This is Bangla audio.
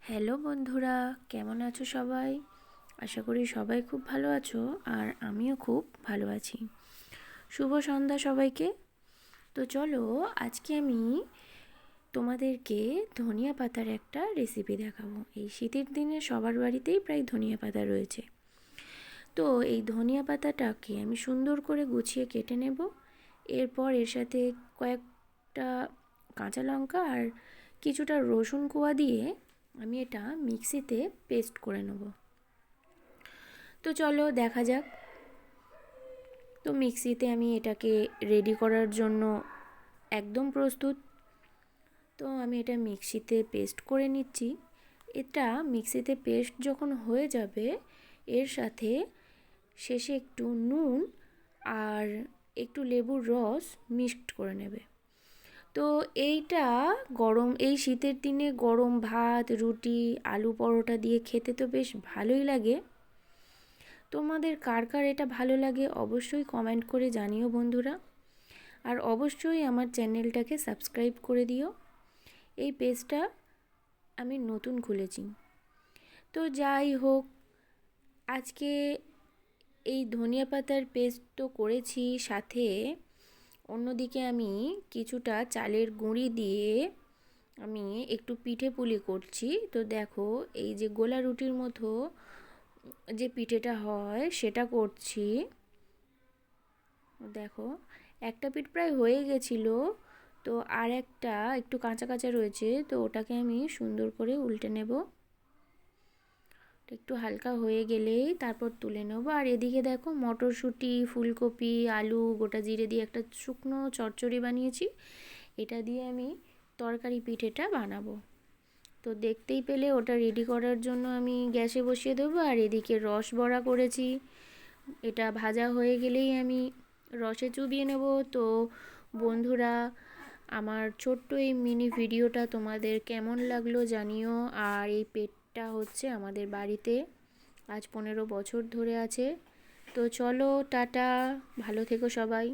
হ্যালো বন্ধুরা, কেমন আছো সবাই? আশা করি সবাই খুব ভালো আছো, আর আমিও খুব ভালো আছি। শুভ সন্ধ্যা সবাইকে। তো চলো, আজকে আমি তোমাদেরকে ধনিয়া পাতার একটা রেসিপি দেখাবো। এই শীতের দিনে সবার বাড়িতেই প্রায় ধনিয়া পাতা রয়েছে। তো এই ধনিয়া পাতাটাকে আমি সুন্দর করে গুছিয়ে কেটে নেব। এরপর এর সাথে কয়েকটা কাঁচা লঙ্কা আর কিছুটা রসুন কোয়া দিয়ে আমি এটা মিক্সিতে পেস্ট করে নেব। তো চলো দেখা যাক। তো মিক্সিতে আমি এটাকে রেডি করার জন্য একদম প্রস্তুত। তো আমি এটা মিক্সিতে পেস্ট করে নিচ্ছি। এটা মিক্সিতে পেস্ট যখন হয়ে যাবে, এর সাথে শেষে একটু নুন আর একটু লেবুর রস মিক্সড করে নেবে। তো এইটা এই শীতের দিনে গরম ভাত, রুটি, আলু পরোটা দিয়ে খেতে তো বেশ ভালোই লাগে। তোমাদের কার কার এটা ভালো লাগে অবশ্যই কমেন্ট করে জানিও বন্ধুরা। আর অবশ্যই আমার চ্যানেলটাকে সাবস্ক্রাইব করে দিও। এই পেজটা আমি নতুন খুলেছি। তো যাই হোক, আজকে এই ধনিয়া পাতার পেস্ট তো করেছি, সাথে অন্যদিকে আমি কিছুটা চালের গুঁড়ি দিয়ে আমি একটু পিঠে পুলি করছি। তো দেখো, এই যে গোলা রুটির মতো যে পিঠেটা হয় সেটা করছি। দেখো, একটা পিঠ প্রায় হয়ে গেছিলো, তো আর একটা একটু কাঁচা কাঁচা রয়েছে, তো ওটাকে আমি সুন্দর করে উল্টে নেব। একটু হালকা হয়ে গেলেই তারপর তুলে নেবো। আর এদিকে দেখো, মটরশুঁটি, ফুলকপি, আলু, গোটা জিরে দিয়ে একটা শুকনো চচ্চড়ি বানিয়েছি। এটা দিয়ে আমি তরকারি পিঠেটা বানাবো। তো দেখতেই পেলে ওটা রেডি করার জন্য আমি গ্যাসে বসিয়ে দেবো। আর এদিকে রস বড়া করেছি, এটা ভাজা হয়ে গেলেই আমি রসে চুবিয়ে নেব। তো বন্ধুরা, আমার ছোট্ট এই মিনি ভিডিওটা তোমাদের কেমন লাগলো জানিও। আর এই পেটটা হচ্ছে আমাদের বাড়িতে আজ 15 বছর ধরে আছে। তো চলো, টাটা, ভালো থেকো সবাই।